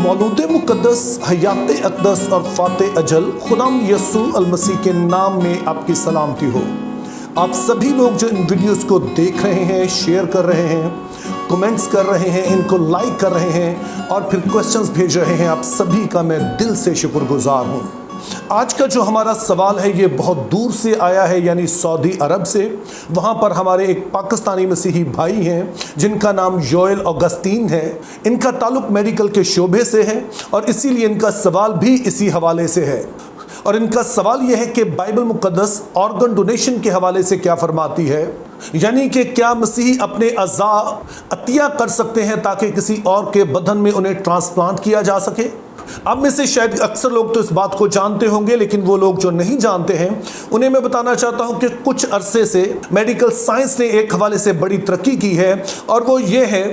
मौलूद मुक़द्दस हयात अक़दस और फ़ाते अजल खुदाम यसू अल-मसीह के नाम में आपकी सलामती हो। आप सभी लोग जो इन वीडियोस को देख रहे हैं, शेयर कर रहे हैं, कमेंट्स कर रहे हैं, इनको लाइक कर रहे हैं और फिर क्वेश्चंस भेज रहे हैं, आप सभी का मैं दिल से शुक्रगुजार हूँ। आज का जो हमारा सवाल है ये बहुत दूर से आया है, यानी सऊदी अरब से। वहाँ पर हमारे एक पाकिस्तानी मसीही भाई हैं जिनका नाम जोएल ऑगस्टीन है। इनका ताल्लुक मेडिकल के शोबे से है और इसीलिए इनका सवाल भी इसी हवाले से है। और इनका सवाल यह है कि बाइबल मुक़द्दस ऑर्गन डोनेशन के हवाले से क्या फरमाती है, यानी कि क्या मसीही अपने अज़ा अतिया कर सकते हैं ताकि किसी और के बदन में उन्हें ट्रांसप्लांट किया जा सके। अब में से शायद अक्सर लोग तो इस बात को जानते होंगे, लेकिन वो लोग जो नहीं जानते हैं उन्हें मैं बताना चाहता हूं कि कुछ अरसे से मेडिकल साइंस ने एक हवाले से बड़ी तरक्की की है, और वो ये है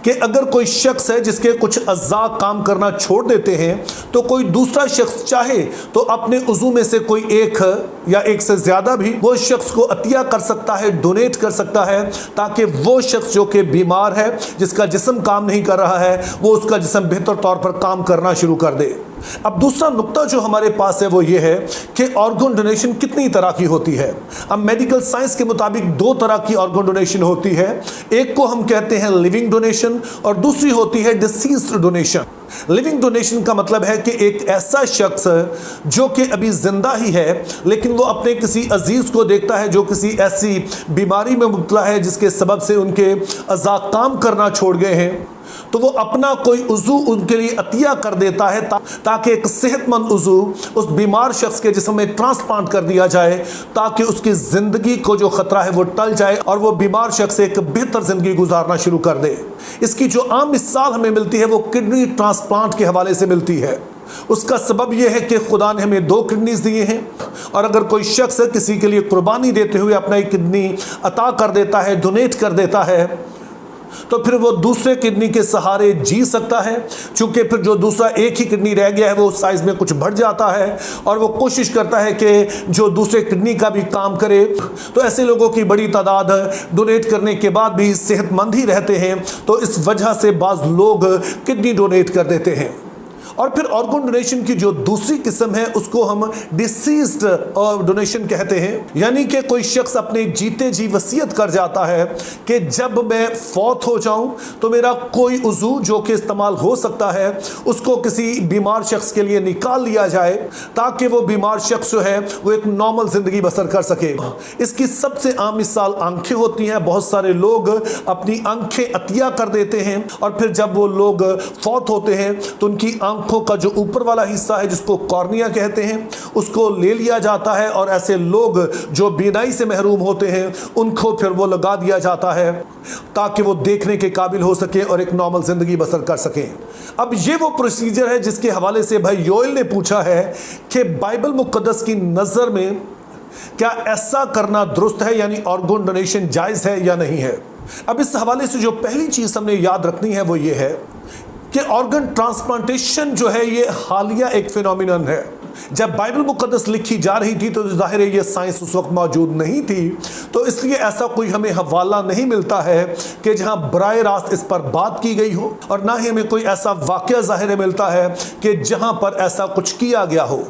कि अगर कोई शख्स है जिसके कुछ अज़ा काम करना छोड़ देते हैं, तो कोई दूसरा शख्स चाहे तो अपने उज़ू में से कोई एक या एक से ज़्यादा भी वो शख्स को अतिया कर सकता है, डोनेट कर सकता है, ताकि वो शख्स जो कि बीमार है, जिसका जिस्म काम नहीं कर रहा है, वो उसका जिस्म बेहतर तौर पर काम करना शुरू कर दे। अब दूसरा नुक्ता जो हमारे पास है वो ये है कि ऑर्गन डोनेशन कितनी तरह की होती है। अब मेडिकल साइंस के मुताबिक दो तरह की ऑर्गन डोनेशन होती है। एक को हम कहते हैं लिविंग डोनेशन और दूसरी होती है डिसीज्ड डोनेशन। लिविंग डोनेशन का मतलब है कि एक ऐसा शख्स जो कि अभी जिंदा ही है, लेकिन वो अपने किसी अजीज को देखता है जो किसी ऐसी बीमारी में मुब्तला है जिसके सबब से उनके अज़ा काम करना छोड़ गए हैं, तो वो अपना कोई उज़ू उनके लिए अतिया कर देता है ताकि एक सेहतमंद उज़ू उस बीमार शख्स के जिस्म में ट्रांसप्लांट कर दिया जाए, ताकि उसकी ज़िंदगी को जो ख़तरा है वो टल जाए और वो बीमार शख्स एक बेहतर ज़िंदगी गुजारना शुरू कर दे। इसकी जो आम मिसाल हमें मिलती है वो किडनी ट्रांसप्लांट के हवाले से मिलती है। उसका सबब यह है कि खुदा ने हमें दो किडनीज दिए हैं, और अगर कोई शख्स किसी के लिए कुर्बानी देते हुए अपना एक किडनी अता कर देता है, डोनेट कर देता है, तो फिर वो दूसरे किडनी के सहारे जी सकता है। चूंकि फिर जो दूसरा एक ही किडनी रह गया है वो साइज में कुछ बढ़ जाता है और वो कोशिश करता है कि जो दूसरे किडनी का भी काम करे। तो ऐसे लोगों की बड़ी तादाद डोनेट करने के बाद भी सेहतमंद ही रहते हैं, तो इस वजह से बाज़ लोग किडनी डोनेट कर देते हैं। और फिर ऑर्गन डोनेशन की जो दूसरी किस्म है उसको हम डिसीज्ड डोनेशन कहते हैं, यानी कि कोई शख्स अपने जीते जी वसीयत कर जाता है कि जब मैं फौत हो जाऊं तो मेरा कोई उज़ू जो कि इस्तेमाल हो सकता है उसको किसी बीमार शख्स के लिए निकाल लिया जाए, ताकि वो बीमार शख्स जो है वो एक नॉर्मल ज़िंदगी बसर कर सके। इसकी सबसे आम मिसाल आंखें होती हैं। बहुत सारे लोग अपनी आंखें अतिया कर देते हैं और फिर जब वो लोग फौत होते हैं तो उनकी आंखों का जो ऊपर वाला हिस्सा है जिसको कॉर्निया कहते हैं उसको ले लिया जाता है, और ऐसे लोग जो बीनाई से महरूम होते हैं उनको फिर वो लगा दिया जाता है ताकि वो देखने के काबिल हो सके और एक नॉर्मल जिंदगी बसर कर सके। अब ये वो प्रोसीजर है जिसके हवाले से भाई योएल ने पूछा है कि बाइबल मुक़द्दस की नज़र में क्या ऐसा करना दुरुस्त है, यानी ऑर्गन डोनेशन जायज़ है या नहीं है। अब इस हवाले से जो पहली चीज़ हमने याद रखनी है वो ये है कि ऑर्गन ट्रांसप्लांटेशन जो है ये हालिया एक फिनोमिनन है। जब बाइबल मुक़द्दस लिखी जा रही थी तो ज़ाहिर है ये साइंस उस वक्त मौजूद नहीं थी, तो इसलिए ऐसा कोई हमें हवाला नहीं मिलता है कि जहां बराह रास्त इस पर बात की गई हो, और ना ही हमें कोई ऐसा वाक़या ज़ाहिर मिलता है कि जहां पर ऐसा कुछ किया गया हो।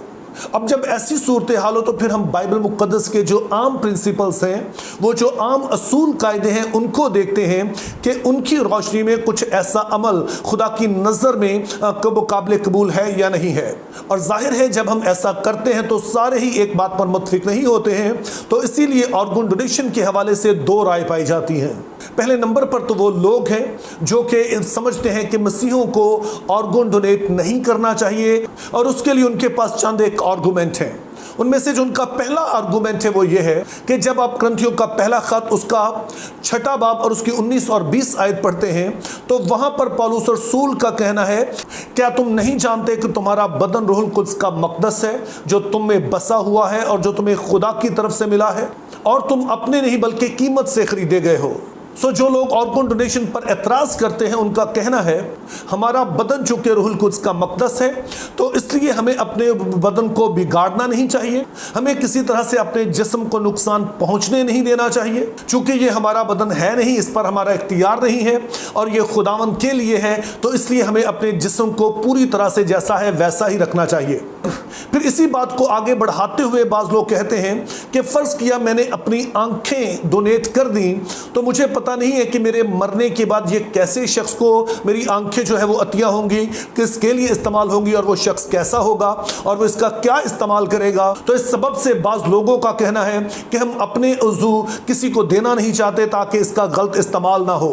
अब जब ऐसी सूरत हाल हो तो फिर हम बाइबल मुक़द्दस के जो आम प्रिंसिपल्स हैं, वो जो आम असूल कायदे हैं, उनको देखते हैं कि उनकी रोशनी में कुछ ऐसा अमल खुदा की नज़र में काबिल कबूल है या नहीं है। और जाहिर है जब हम ऐसा करते हैं तो सारे ही एक बात पर मुत्तफिक नहीं होते हैं, तो इसीलिए ऑर्गन डोनेशन के हवाले से दो राय पाई जाती हैं। पहले नंबर पर तो वो लोग हैं जो कि समझते हैं कि मसीहों को ऑर्गन डोनेट नहीं करना चाहिए, और उसके लिए उनके पास चंद एक आर्गूमेंट हैं। उनमें से जो उनका पहला आर्गूमेंट है वो ये है कि जब आप करंथियों का पहला खत उसका 6 बाब और उसकी 19 और 20 आयत पढ़ते हैं तो वहां पर पौलुस रसूल का कहना है, क्या तुम नहीं जानते कि तुम्हारा बदन रूहुल कुद्स का मक़दस है जो तुम में बसा हुआ है और जो तुम्हें खुदा की तरफ से मिला है, और तुम अपने नहीं बल्कि कीमत से खरीदे गए हो। जो लोग ऑर्गन डोनेशन पर एतराज़ करते हैं उनका कहना है हमारा बदन चूँकि रूहुल कुद्स का मक़दस है, तो इस इसलिए हमें अपने बदन को बिगाड़ना नहीं चाहिए, हमें किसी तरह से अपने जिस्म को नुकसान पहुंचने नहीं देना चाहिए, क्योंकि ये हमारा बदन है नहीं, इस पर हमारा इख्तियार नहीं है और ये खुदावंद के लिए है। तो इसलिए हमें अपने जिस्म को पूरी तरह से जैसा है वैसा ही रखना चाहिए। फिर इसी बात को आगे बढ़ाते हुए बाज लोग कहते हैं कि फर्ज किया मैंने अपनी आंखें डोनेट कर दी, तो मुझे पता नहीं है कि मेरे मरने के बाद ये कैसे शख्स को मेरी आंखें जो है वो अतिया होंगी, किसके लिए इस्तेमाल होंगी और वो शख्स कैसा होगा और वो इसका क्या इस्तेमाल करेगा। तो इस सबब से बाज लोगों का कहना है कि हम अपने उज़ू किसी को देना नहीं चाहते ताकि इसका गलत इस्तेमाल ना हो।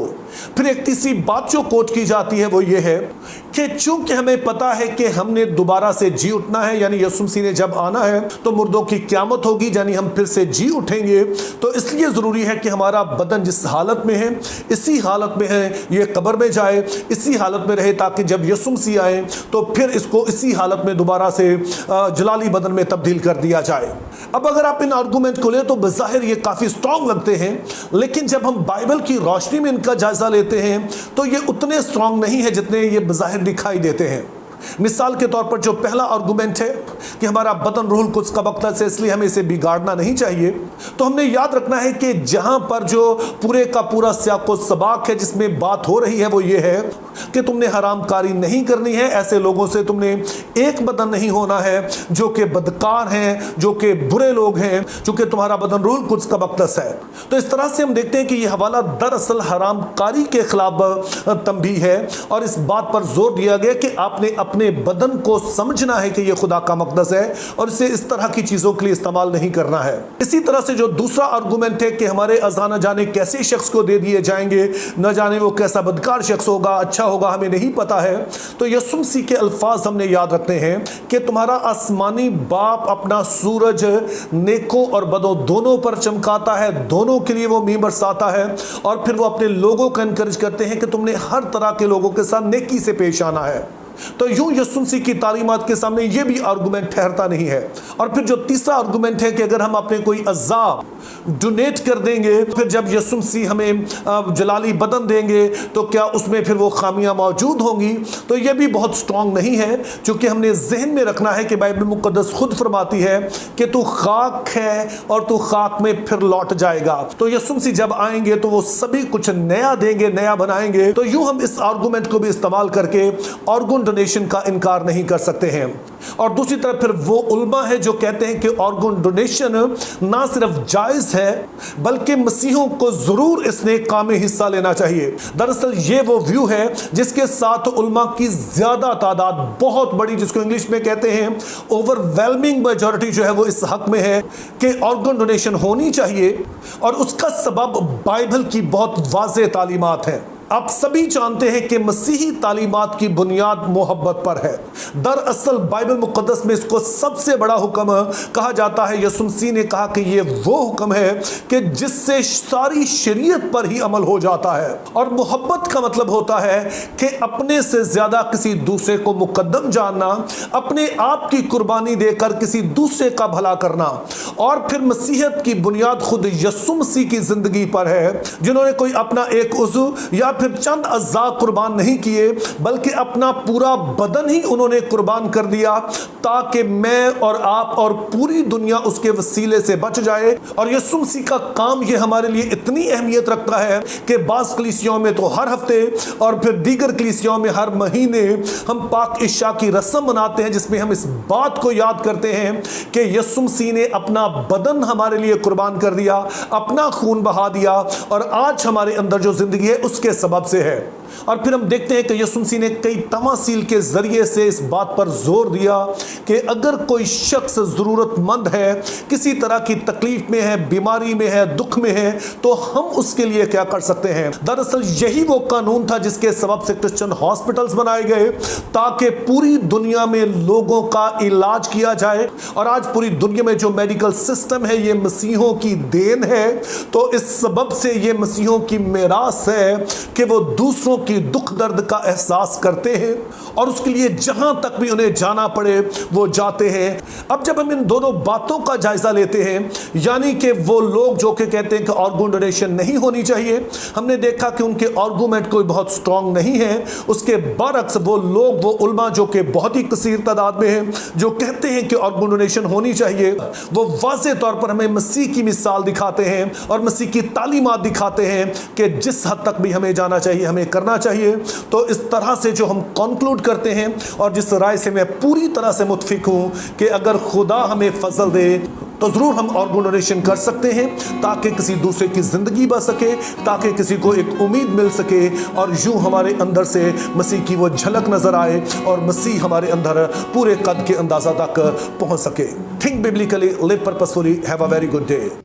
फिर एक तीसरी बात जो कोट की जाती है वो ये है कि चूंकि हमें पता है कि हमने दोबारा से जी उठना है, यानी यीशु मसीह ने जब आना है तो मुर्दों की क़यामत होगी, यानी हम फिर से जी उठेंगे, तो इसलिए ज़रूरी है कि हमारा बदन जिस हालत में है इसी हालत में है ये कब्र में जाए, इसी हालत में रहे, ताकि जब यीशु मसीह आए तो फिर इसको इसी हालत में दोबारा से जलाली बदन में तब्दील कर दिया जाए। अब अगर आप इन आर्गूमेंट को ले तो बज़ाहिर ये काफ़ी स्ट्रॉन्ग लगते हैं, लेकिन जब हम बाइबल की रोशनी में इनका जायज़ा लेते हैं तो ये उतने स्ट्रॉन्ग नहीं है जितने ये बज़ाहिर दिखाई देते हैं। मिसाल के तौर पर जो पहला आर्गूमेंट है कि हमारा बदन रूहुल कुद्स का मक़दस है इसलिए हमें इसे बिगाड़ना नहीं चाहिए, तो हमने याद रखना है कि जहां पर जो पूरे का पूरा सियाक़ व सबाक है जिसमें बात हो रही है वो ये है कि तुमने हरामकारी नहीं करनी है, ऐसे लोगों से तुमने एक बदन नहीं होना है जो कि बदकार हैं, जो कि बुरे लोग हैं, चूँकि तुम्हारा बदन रूहुल कुद्स का मक़दस है। तो इस तरह से हम देखते हैं कि यह हवाला दरअसल हरामकारी के खिलाफ तंबीह है और इस बात पर जोर दिया गया कि आपने अपने बदन को समझना है कि यह खुदा का मक़दस है और इसे इस तरह की चीज़ों के लिए इस्तेमाल नहीं करना है। इसी तरह से जो दूसरा आर्गूमेंट है कि हमारे अज़ा न जाने कैसे शख्स को दे दिए जाएंगे, न जाने वो कैसा बदकार शख्स होगा, अच्छा होगा, हमें नहीं पता है। तो यीशु मसीह के अल्फाज हमने याद रखते हैं कि तुम्हारा आसमानी बाप अपना सूरज नेकों और बदों दोनों पर चमकाता है, दोनों के लिए वो मींह बरसाता है और फिर वो अपने लोगों को एनकरेज करते हैं कि तुमने हर तरह के लोगों के साथ नेकी से पेश आना है। तो यूं यीशु मसीह की तालीमात के सामने ये भी आर्गूमेंट ठहरता नहीं है। और फिर जो तीसरा आर्गूमेंट है कि अगर हम अपने कोई अज़ा डोनेट कर देंगे फिर जब यीशु मसीह हमें जलाली बदन देंगे तो क्या उसमें फिर वो खामियां मौजूद होंगी, तो ये भी बहुत स्ट्रॉन्ग नहीं है, क्योंकि हमने जहन में रखना है कि बाइबल मुक़द्दस खुद फरमाती है कि तू खाक है और तू खाक में फिर लौट जाएगा। तो यीशु मसीह जब आएंगे तो वो सभी कुछ नया देंगे, नया बनाएंगे। तो यूं हम इस आर्गूमेंट को भी इस्तेमाल करके ऑर्गन डोनेशन का इनकार नहीं कर सकते हैं। और दूसरी तरफ फिर वो उलमा है जो कहते हैं कि ऑर्गन डोनेशन ना सिर्फ जायज़ है बल्कि मसीहों को ज़रूर इसने काम में हिस्सा लेना चाहिए। दरअसल ये वो व्यू है जिसके साथ उलमा की ज़्यादा तादाद, बहुत बड़ी, जिसको इंग्लिश में कहते हैं ओवरवेलमिंग मेजॉरिटी जो है वो इस हक में है कि ऑर्गन डोनेशन होनी चाहिए। और उसका सबब बाइबल की बहुत वाज़ेह तालीमात है। आप सभी जानते हैं कि मसीही तालीमात की बुनियाद मोहब्बत पर है। दरअसल बाइबल मुक़द्दस में इसको सबसे बड़ा हुक्म कहा जाता है। यीशु मसीह ने कहा कि ये वो हुक्म है कि जिससे सारी शरीयत पर ही अमल हो जाता है। और मोहब्बत का मतलब होता है कि अपने से ज़्यादा किसी दूसरे को मुकद्दम जानना, अपने आप की कुर्बानी देकर किसी दूसरे का भला करना। और फिर मसीहत की बुनियाद खुद यीशु मसीह की ज़िंदगी पर है, जिन्होंने कोई अपना एक उज़्व या फिर चंद अज़्ज़ा कुर्बान नहीं किए बल्कि अपना पूरा बदन ही उन्होंने कुर्बान कर दिया ताकि मैं और आप और पूरी दुनिया उसके वसीले से बच जाए। और यीशु मसीह का काम ये हमारे लिए इतनी अहमियत रखता है कि बाज़ कलीसियाओं में तो हर हफ्ते और फिर दीगर कलीसियाओं में हर महीने हम पाक इशा की रस्म मनाते हैं, जिसमें हम इस बात को याद करते हैं कि यीशु मसीह ने अपना बदन हमारे लिए कुर्बान कर दिया, अपना खून बहा दिया और आज हमारे अंदर जो जिंदगी है उसके सबब से है। और फिर हम देखते हैं कि यीशु मसीह ने कई तमासील के जरिए से इस बात पर जोर दिया कि अगर कोई शख्स ज़रूरतमंद है, किसी तरह की तकलीफ में है, बीमारी में है, दुख में है, तो हम उसके लिए क्या कर सकते हैं। दरअसल यही वो कानून था जिसके सबब से क्रिश्चियन हॉस्पिटल्स बनाए गए ताकि पूरी दुनिया में लोगों का इलाज किया जाए। और आज पूरी दुनिया में जो मेडिकल सिस्टम है ये मसीहों की देन है। तो इस सबब से ये मसीहों की मेरास है कि वो दूसरों की दुख दर्द का एहसास करते हैं और उसके लिए जहां तक भी उन्हें जाना पड़े वो जाते हैं। अब जब हम इन दोनों बातों का जायजा लेते हैं, यानी कि वो लोग जो कि कहते हैं कि ऑर्गन डोनेशन नहीं होनी चाहिए, हमने देखा कि उनके आर्गूमेंट कोई बहुत स्ट्रांग नहीं है। उसके बरक्स वो लोग, वो उलमा जो कि बहुत ही कसीर तादाद में हैं, जो कहते हैं कि ऑर्गन डोनेशन होनी चाहिए, वो वाज़े तौर पर हमें मसीह की मिसाल दिखाते हैं और मसीह की तालीमात दिखाते हैं कि जिस हद तक भी हमें जाना चाहिए हमें करना चाहिए। तो इस तरह से जो हम कंक्लूड करते हैं और जिस राय से मैं पूरी तरह से मुत्फिक हूं कि अगर खुदा हमें फजल दे तो ज़रूर हम ऑर्गन डोनेशन कर सकते हैं, ताकि किसी दूसरे की ज़िंदगी बच सके, ताकि किसी को एक उम्मीद मिल सके और यूं हमारे अंदर से मसीह की वो झलक नज़र आए और मसीह हमारे अंदर पूरे कद के अंदाज़ा तक पहुंच सके। Think biblically, live purposefully, have a very good day.